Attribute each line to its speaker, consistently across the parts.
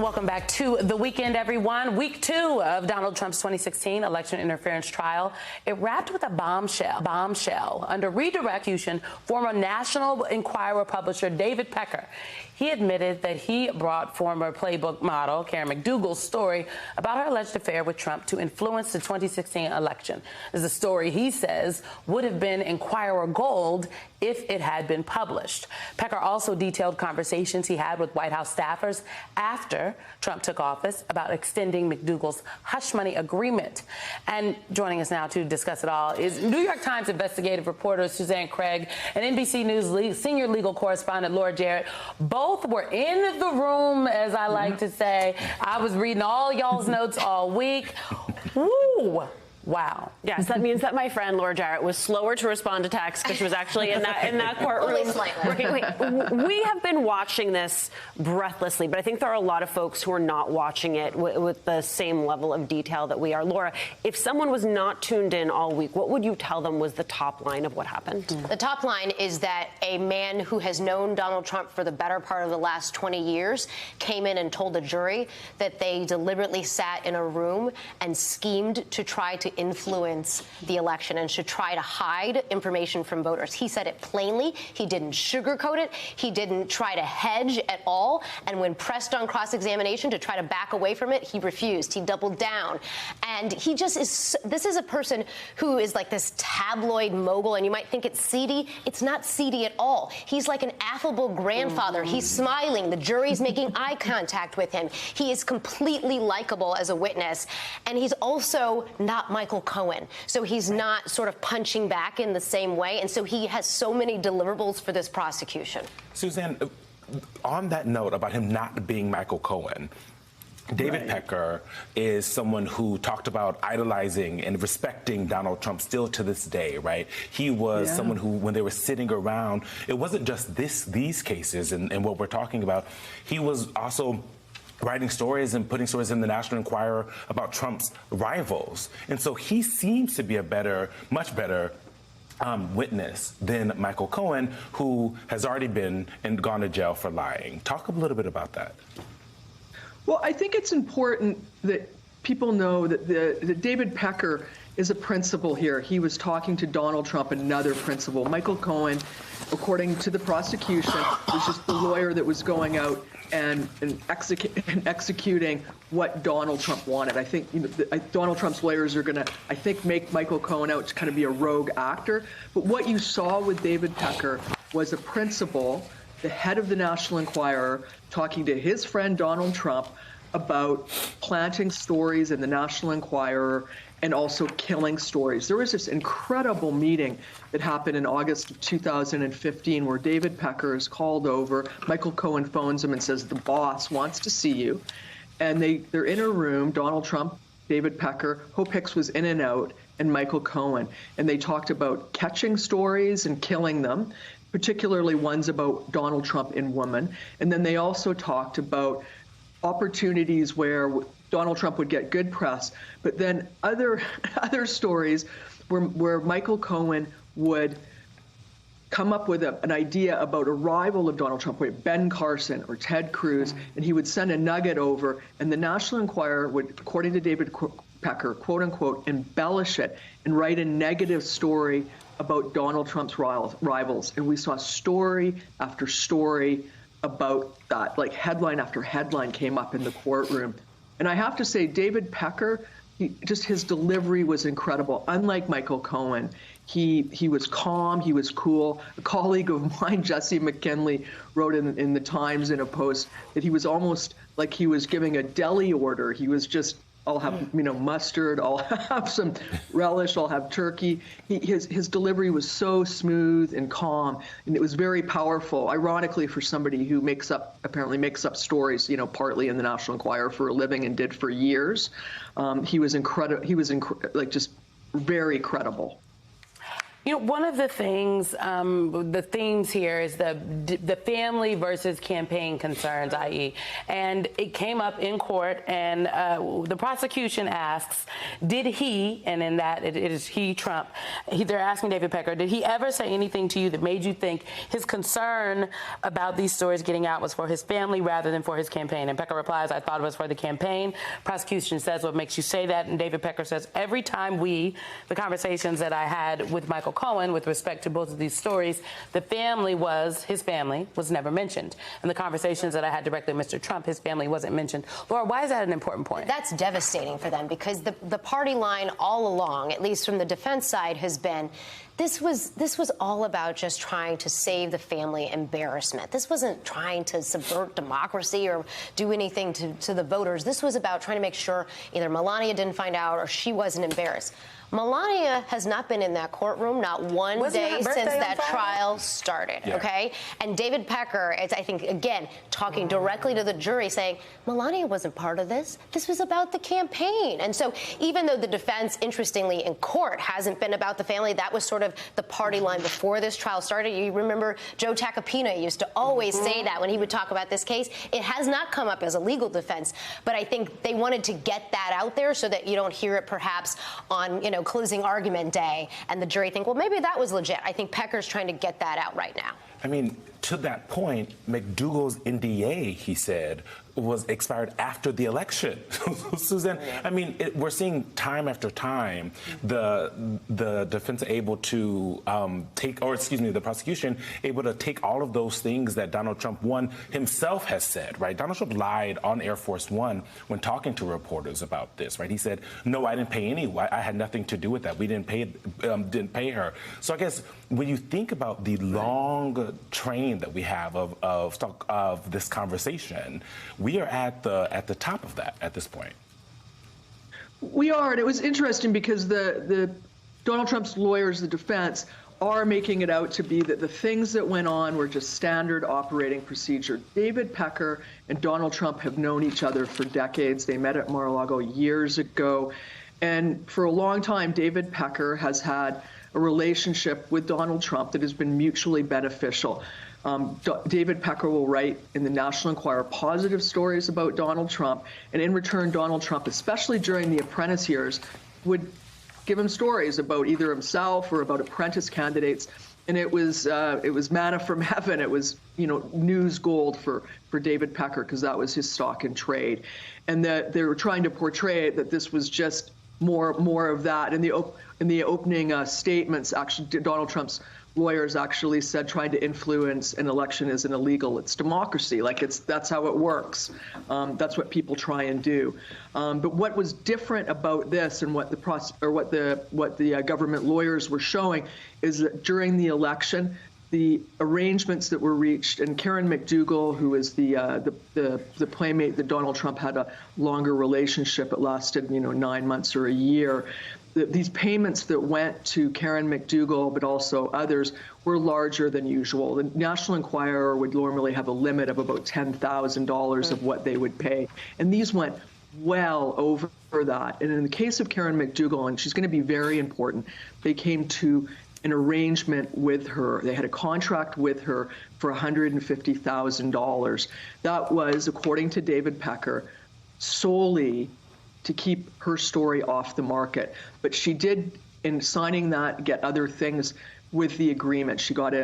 Speaker 1: Welcome back to The Weekend, everyone. Week 2 of Donald Trump's 2016 election interference trial. It wrapped with a bombshell. Under redirection, former National Enquirer publisher David Pecker, he admitted that he brought former Playbook model Karen McDougal's story about her alleged affair with Trump to influence the 2016 election. This is a story he says would have been Enquirer gold if it had been published. Pecker also detailed conversations he had with White House staffers after Trump took office about extending McDougal's hush money agreement. And joining us now to discuss it all is New York Times investigative reporter Suzanne Craig and NBC News senior legal correspondent Laura Jarrett. Both were in the room, as I like to say. I was reading all y'all's notes all week. Woo! Wow.
Speaker 2: Yes, that means that my friend Laura Jarrett was slower to respond to text because she was actually in that courtroom.
Speaker 3: Only slightly.
Speaker 2: We have been watching this breathlessly, but I think there are a lot of folks who are not watching it with the same level of detail that we are. Laura, if someone was not tuned in all week, what would you tell them was the top line of what happened?
Speaker 3: The top line is that a man who has known Donald Trump for the better part of the last 20 years came in and told the jury that they deliberately sat in a room and schemed to try to influence the election and should try to hide information from voters. He said it plainly. He didn't sugarcoat it. He didn't try to hedge at all. And when pressed on cross-examination to try to back away from it, he refused. He doubled down. And he just is, this is a person who is like this tabloid mogul, and you might think it's seedy. It's not seedy at all. He's like an affable grandfather. He's smiling. The jury's making eye contact with him. He is completely likable as a witness. And he's also not Michael Cohen. So he's not sort of punching back in the same way. And so he has so many deliverables for this prosecution.
Speaker 4: Suzanne, on that note about him not being Michael Cohen, David Pecker is someone who talked about idolizing and respecting Donald Trump still to this day, right? He was someone who, when they were sitting around, it wasn't just these cases and what we're talking about. He was also writing stories and putting stories in the National Enquirer about Trump's rivals. And so he seems to be a much better witness than Michael Cohen, who has already been and gone to jail for lying. Talk a little bit about that.
Speaker 5: Well, I think it's important that people know that that David Pecker is a principal here. He was talking to Donald Trump, another principal. Michael Cohen, according to the prosecution, was just the lawyer that was going out and executing what Donald Trump wanted. I think Donald Trump's lawyers are going to, I think, make Michael Cohen out to kind of be a rogue actor. But what you saw with David Pecker was a principal, the head of the National Enquirer, talking to his friend Donald Trump about planting stories in the National Enquirer and also killing stories. There was this incredible meeting that happened in August of 2015 where David Pecker is called over. Michael Cohen phones him and says, the boss wants to see you. And they're in a room, Donald Trump, David Pecker, Hope Hicks was in and out, and Michael Cohen. And they talked about catching stories and killing them, particularly ones about Donald Trump and women. And then they also talked about opportunities where Donald Trump would get good press, but then other stories where Michael Cohen would come up with an idea about a rival of Donald Trump, like Ben Carson or Ted Cruz, and he would send a nugget over, and the National Enquirer would, according to David Pecker, quote unquote, embellish it and write a negative story about Donald Trump's rivals. And we saw story after story about that, like headline after headline came up in the courtroom. And I have to say, David Pecker, his delivery was incredible. Unlike Michael Cohen, he was calm, he was cool. A colleague of mine, Jesse McKinley, wrote in the Times in a post that he was almost like he was giving a deli order. He was just, I'll have mustard, I'll have some relish, I'll have turkey. His delivery was so smooth and calm, and it was very powerful. Ironically, for somebody who apparently makes up stories, partly in the National Enquirer for a living and did for years, he was incredible. He was just very credible.
Speaker 1: You know, one of the things, the themes here is the family versus campaign concerns, i.e., and it came up in court, and the prosecution asks, did he, and in that it is he, Trump, they're asking David Pecker, did he ever say anything to you that made you think his concern about these stories getting out was for his family rather than for his campaign? And Pecker replies, I thought it was for the campaign. Prosecution says, what makes you say that? And David Pecker says, every time the conversations that I had with Michael Cohen with respect to both of these stories, his family was never mentioned. And the conversations that I had directly with Mr. Trump, his family wasn't mentioned. Laura, why is that an important point?
Speaker 3: That's devastating for them because the party line all along, at least from the defense side, has been this was all about just trying to save the family embarrassment. This wasn't trying to subvert democracy or do anything to the voters. This was about trying to make sure either Melania didn't find out or she wasn't embarrassed. Melania has not been in that courtroom, not one day since that trial started, okay? And David Pecker is, I think, again, talking directly to the jury, saying, Melania wasn't part of this. This was about the campaign. And so even though the defense, interestingly, in court hasn't been about the family, that was sort of the party line before this trial started. You remember Joe Tacopina used to always say that when he would talk about this case. It has not come up as a legal defense, but I think they wanted to get that out there so that you don't hear it perhaps on, closing argument day and the jury think, well, maybe that was legit. I think Pecker's trying to get that out right now.
Speaker 4: I mean, to that point, McDougal's NDA, he said, was expired after the election. Susan, I mean, we're seeing time after time the defense able to the prosecution able to take all of those things that Donald Trump himself has said, right? Donald Trump lied on Air Force One when talking to reporters about this, right? He said, no, I didn't pay I had nothing to do with that. We didn't pay her. So I guess when you think about the long train that we have of this conversation, we are at the top of that at this point.
Speaker 5: We are, and it was interesting because the Donald Trump's lawyers, the defense, are making it out to be that the things that went on were just standard operating procedure. David Pecker and Donald Trump have known each other for decades. They met at Mar-a-Lago years ago. And for a long time, David Pecker has had a relationship with Donald Trump that has been mutually beneficial. David Pecker will write in the National Enquirer positive stories about Donald Trump, and in return, Donald Trump, especially during the apprentice years, would give him stories about either himself or about apprentice candidates. And it was manna from heaven. It was, news gold for David Pecker because that was his stock in trade, and that they were trying to portray it that this was just more of that. In the opening statements, actually, Donald Trump's lawyers actually said trying to influence an election isn't illegal. It's democracy. That's how it works. That's what people try and do. But what was different about this and what the government lawyers were showing is that during the election, the arrangements that were reached, and Karen McDougal, who is the playmate that Donald Trump had a longer relationship, it lasted 9 months or a year. These payments that went to Karen McDougal, but also others, were larger than usual. The National Enquirer would normally have a limit of about $10,000 of what they would pay, and these went well over that. And in the case of Karen McDougal, and she's going to be very important, they came to an arrangement with her. They had a contract with her for $150,000. That was, according to David Pecker, solely to keep her story off the market. But she did, in signing that, get other things with the agreement. She got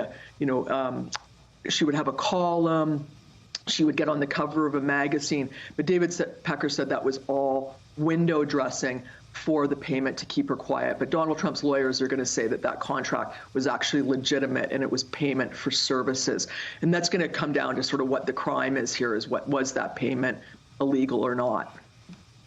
Speaker 5: she would have a column, she would get on the cover of a magazine. But David Pecker said that was all window dressing for the payment to keep her quiet. But Donald Trump's lawyers are going to say that contract was actually legitimate and it was payment for services. And that's going to come down to sort of what the crime is here, is what was that payment illegal or not.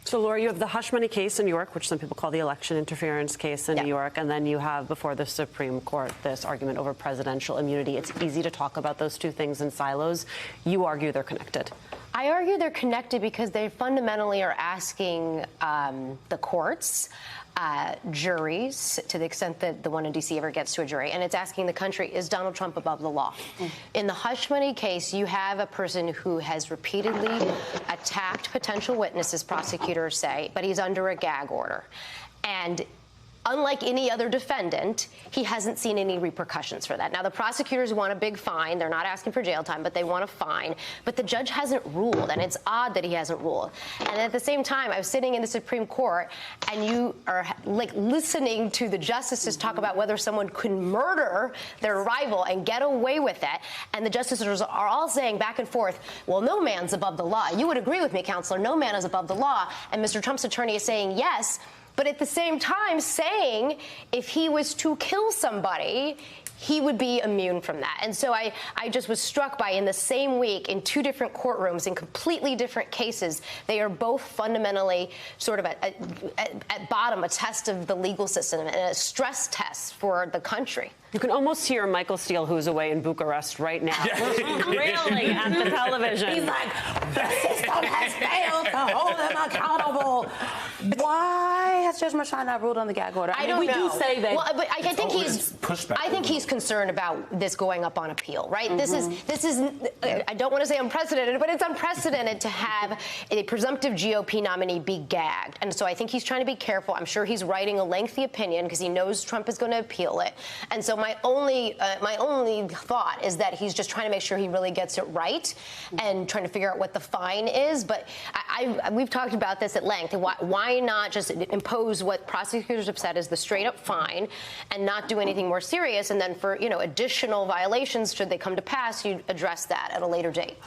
Speaker 2: So, Laura, you have the hush money case in New York, which some people call the election interference case in New York, and then you have before the Supreme Court this argument over presidential immunity. It's easy to talk about those two things in silos. You argue they're connected.
Speaker 3: I argue they're connected because they fundamentally are asking the courts, juries, to the extent that the one in D.C. ever gets to a jury, and it's asking the country, is Donald Trump above the law? In the hush money case, you have a person who has repeatedly attacked potential witnesses, prosecutors say, but he's under a gag order. And unlike any other defendant, he hasn't seen any repercussions for that. Now, the prosecutors want a big fine. They're not asking for jail time, but they want a fine. But the judge hasn't ruled, and it's odd that he hasn't ruled. And at the same time, I was sitting in the Supreme Court, and you are like listening to the justices talk about whether someone could murder their rival and get away with it. And the justices are all saying back and forth, well, no man's above the law. You would agree with me, Counselor, no man is above the law. And Mr. Trump's attorney is saying yes, but at the same time saying if he was to kill somebody, he would be immune from that. And so I just was struck by, in the same week, in two different courtrooms, in completely different cases, they are both fundamentally sort of at bottom a test of the legal system and a stress test for the country.
Speaker 2: You can almost hear Michael Steele, who's away in Bucharest right now, railing at the television.
Speaker 1: He's like, the system has failed to hold him accountable. Why has Judge Merchan not ruled on the gag order?
Speaker 3: I don't know.
Speaker 1: We do say that.
Speaker 3: Well, but I think
Speaker 4: always pushback.
Speaker 3: I think he's concerned about this going up on appeal, right? This is. I don't want to say unprecedented, but it's unprecedented to have a presumptive GOP nominee be gagged, and so I think he's trying to be careful. I'm sure he's writing a lengthy opinion because he knows Trump is going to appeal it, and so my only thought is that he's just trying to make sure he really gets it right and trying to figure out what the fine is. But we've talked about this at length. Why not just impose what prosecutors have said is the straight up fine and not do anything more serious? And then for additional violations, should they come to pass, you address that at a later date.